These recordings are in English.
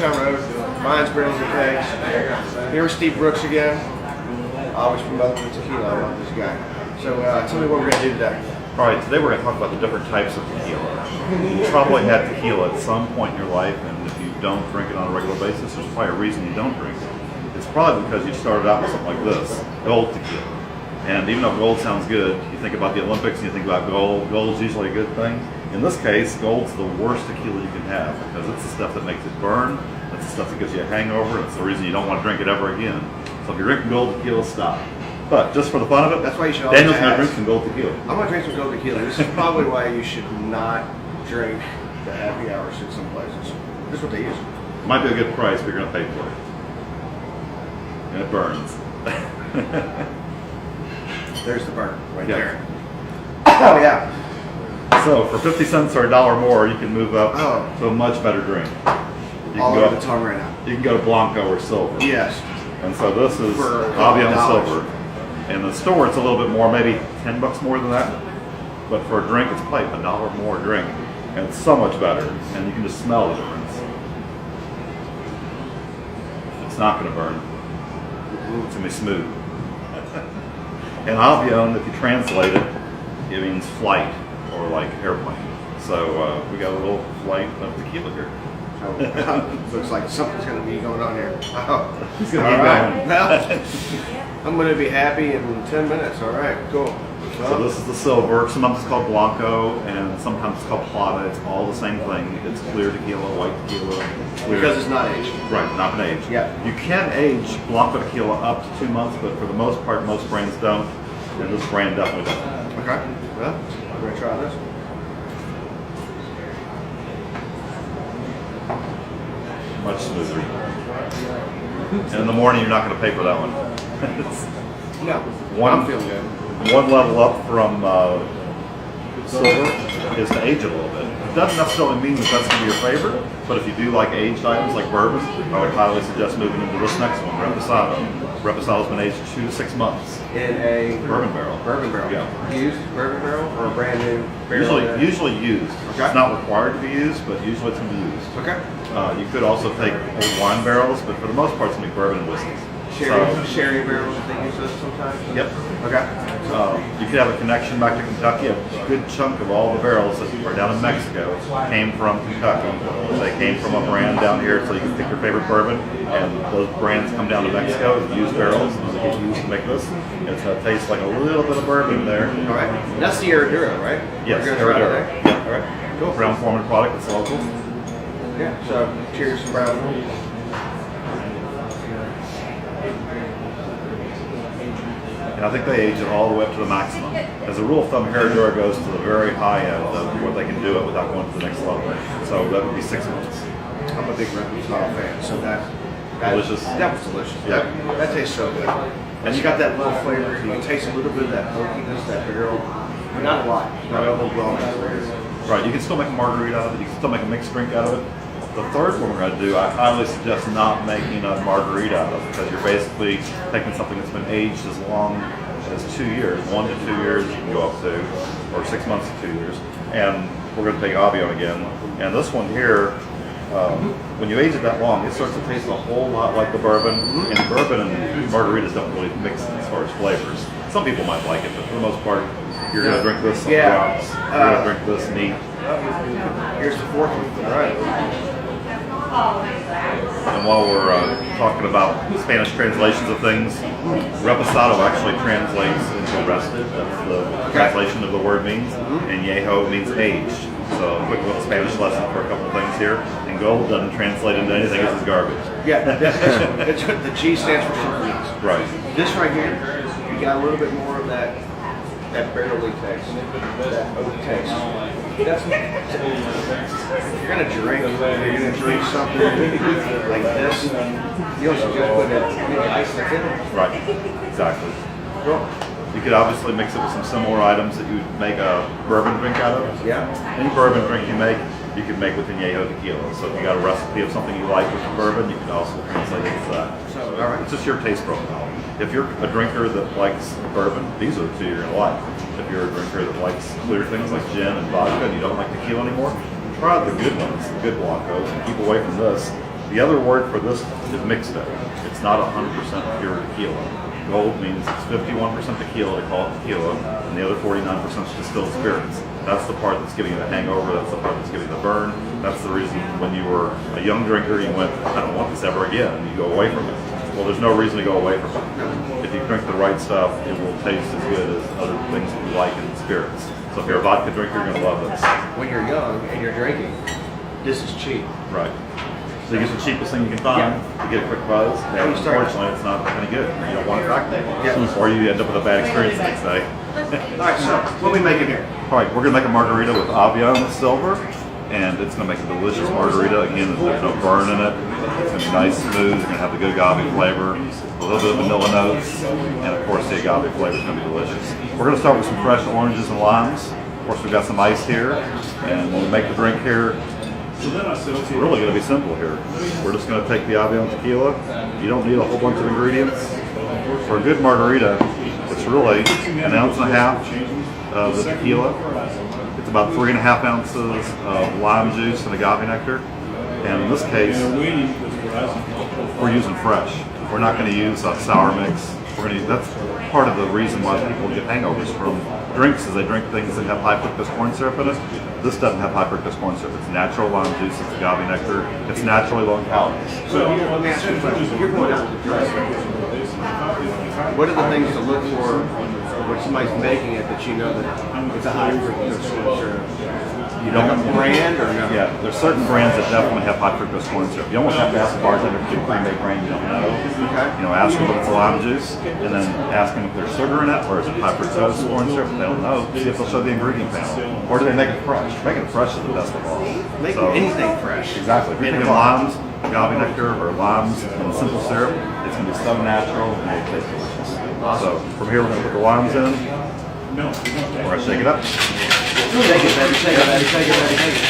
Sunshine Road, Mine's Barrels and Kegs. Here with Steve Brooks again. I always promote the tequila. I love this guy. So tell me what we're going to do today. All right, today we're going to talk about the different types of tequila. You probably had tequila at some point in your life, and if you don't drink it on a regular basis, there's probably a reason you don't drink it. It's probably because you started out with something like this, Gold Tequila. And even though gold sounds good, you think about the Olympics and you think about gold. Gold's usually a good thing. In this case, gold's the worst tequila you can have because it's the stuff that makes it burn. It's the stuff that gives you a hangover. It's the reason you don't want to drink it ever again. So if you're drinking gold tequila, stop. But just for the fun of it, that's why you should always Daniel's going to drink some gold tequila. I'm going to drink some gold tequila. This is probably why you should not drink the happy hours at some places. This is what they use. It might be a good price, but you're going to pay for it. And it burns. There's the burn right Yeah. there. Oh yeah. So for 50 cents or $1 more, you can move up to a much better drink. You All can go over the tongue right now. You can go to Blanco or Silver. Yes. And so this is For Avion $1. Silver. In the store, it's a little bit more, maybe 10 bucks more than that. But for a drink, it's probably $1 more a drink. And it's so much better. And you can just smell the difference. It's not going to burn. It's going to be smooth. And Avion, if you translate it, it means flight or like airplane. So we got a little flight of tequila here. Looks like something's going to be going on here. Oh. It's going All to keep right. going. Well, I'm going to be happy in 10 minutes. All right, cool. So this is the silver. Sometimes it's called Blanco, and sometimes it's called Plata. It's all the same thing. It's clear tequila, white tequila. Clear. Because it's not aged. Right, not been aged. Yeah. You can age Blanco tequila up to 2 months, but for the most part, most brands don't. And this brand definitely doesn't. Okay. Well, we're going to try this. Much smoother. And in the morning, you're not going to pay for that one. No. I'm feeling good. One level up from silver is to age it a little bit. It doesn't necessarily mean that that's going to be your favorite, but if you do like aged items like bourbon, I would highly suggest moving into this next one, Reposado. Reposado's been aged 2 to 6 months. In a Bourbon barrel. Bourbon barrel. Yeah. Used bourbon barrel or a brand new barrel? Usually used. Okay. It's not required to be used, but usually it's going to be used. Okay. You could also take old wine barrels, but for the most part, it's going to be bourbon and whiskey. Sherry barrels, they use those sometimes? Yep. Okay. You could have a connection back to Kentucky. A good chunk of all the barrels that are down in Mexico came from Kentucky. They came from a brand down here, so you can pick your favorite bourbon, and those brands come down to Mexico and use barrels, and they get used to make this. And it's going to taste like a little bit of bourbon there. All right. That's the Herradura, right? Yes, We're gonna try Herradura. that. Yep. All right. Cool. Brown Forman product. It's local. Yeah. So, cheers to Brown. And I think they age it all the way up to the maximum. As a rule of thumb, Herradura goes to the very high end of what they can do it without going to the next level. So that would be 6 months. I'm a big Reposado fan, so that Delicious. That was delicious. Yeah. That tastes so good. And you got that little flavor. You can taste a little bit of that oakiness, that barrel. But not a lot. Not overwhelming. Right, you can still make a margarita out of it. You can still make a mixed drink out of it. The third one we're going to do, I highly suggest not making a margarita out of, because you're basically taking something that's been aged as long as 2 years, 1 to 2 years you can go up to, or 6 months to 2 years. And we're going to take Avion again. And this one here, when you age it that long, it starts to taste a whole lot like the bourbon. And bourbon and margaritas don't really mix as far as flavors. Some people might like it, but for the most part, you're going to drink this on rocks. You're going to drink this neat. Here's the fourth one. All right. And while we're talking about Spanish translations of things, reposado actually translates into rested. That's the translation of the word means. And yeho means aged. So a quick little Spanish lesson for a couple of things here. And gold doesn't translate into anything. It's just garbage. Yeah, the G stands for cheese. Right. This right here, you got a little bit more of that barrel-y taste, that oak taste. That's, if you're gonna drink something like this, you don't just put that ice in it. Right. Exactly. Cool. You could obviously mix it with some similar items that you would make a bourbon drink out of. Yeah. Any bourbon drink you make, you can make with añejo tequila. So if you got a recipe of something you like with the bourbon, you can also translate it to that. So, all right. It's just your taste profile. If you're a drinker that likes bourbon, these are the two you're gonna like. If you're a drinker that likes clear things like gin and vodka and you don't like tequila anymore, try the good ones, the good Blancos, and keep away from this. The other word for this is mixed it. It's not 100% pure tequila. Gold means it's 51% tequila, they call it tequila, and the other 49% is distilled spirits. That's the part that's giving you the hangover, that's the part that's giving you the burn. That's the reason when you were a young drinker, you went, I don't want this ever again, and you go away from it. Well, there's no reason to go away from it. If you drink the right stuff, it will taste as good as other things that you like in spirits. So if you're a vodka drinker, you're going to love this. When you're young and you're drinking, this is cheap. Right. So you get the cheapest thing you can find, you get a quick buzz, and unfortunately it's not any good. You don't want it back there. Or you end up with a bad experience the next day. Alright, so what are we making here? Alright, we're going to make a margarita with Avion silver, and it's going to make a delicious margarita. Again, there's no burn in it. It's going to be nice, smooth, it's going to have the good agave flavor, a little bit of vanilla notes, and of course the agave flavor is going to be delicious. We're going to start with some fresh oranges and limes. Of course we've got some ice here, and when we make the drink here, it's really going to be simple here. We're just going to take the Avion tequila. You don't need a whole bunch of ingredients. For a good margarita, it's really an ounce and a half of the tequila. It's about 3.5 ounces of lime juice and agave nectar. And in this case, we're using fresh. We're not going to use a sour mix. That's part of the reason why people get hangovers from drinks is they drink things that have high fructose corn syrup in it. This doesn't have high fructose corn syrup. It's natural lime juice, it's agave nectar, it's naturally low in calories. So let me ask you a question. You're going out to drink. What are the things to look for when somebody's making it that you know that it's a high fructose corn syrup? You know a brand or no? Yeah, there's certain brands that definitely have high fructose corn syrup. You almost have to ask the bartender if you make brand you don't know. Okay. You know, ask them if it's lime juice, and then ask them if there's sugar in it, or is it high fructose corn syrup. If they don't know, see if they'll show the ingredient panel. Or do they make it fresh? Making it fresh is the best of all. Making anything fresh. Exactly. If you're thinking limes, agave nectar, or limes and simple syrup, it's going to be so natural and it'll taste delicious. So from here, we're going to put the limes in. We're going to shake it up. Take it, baby, take it, baby, take it, baby, take it.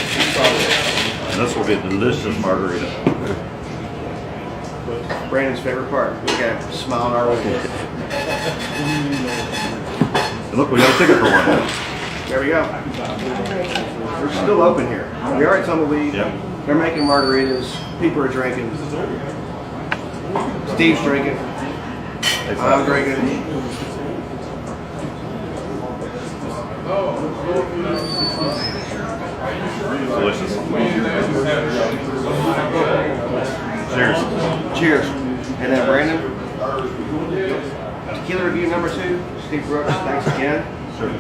And this will be a delicious margarita. Brandon's favorite part. We got a smile on our face. And look, we got a ticket for one. There we go. We're still open here. We already told them they're making margaritas. People are drinking. Steve's drinking. I'm drinking. Delicious. Cheers. Cheers. And then Brandon, tequila review number 2. Steve Brooks, thanks again.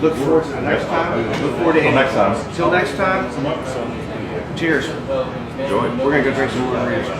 Look forward to the next time. Look forward to next time. Till next time. Cheers. Enjoy. We're gonna go drink some margaritas.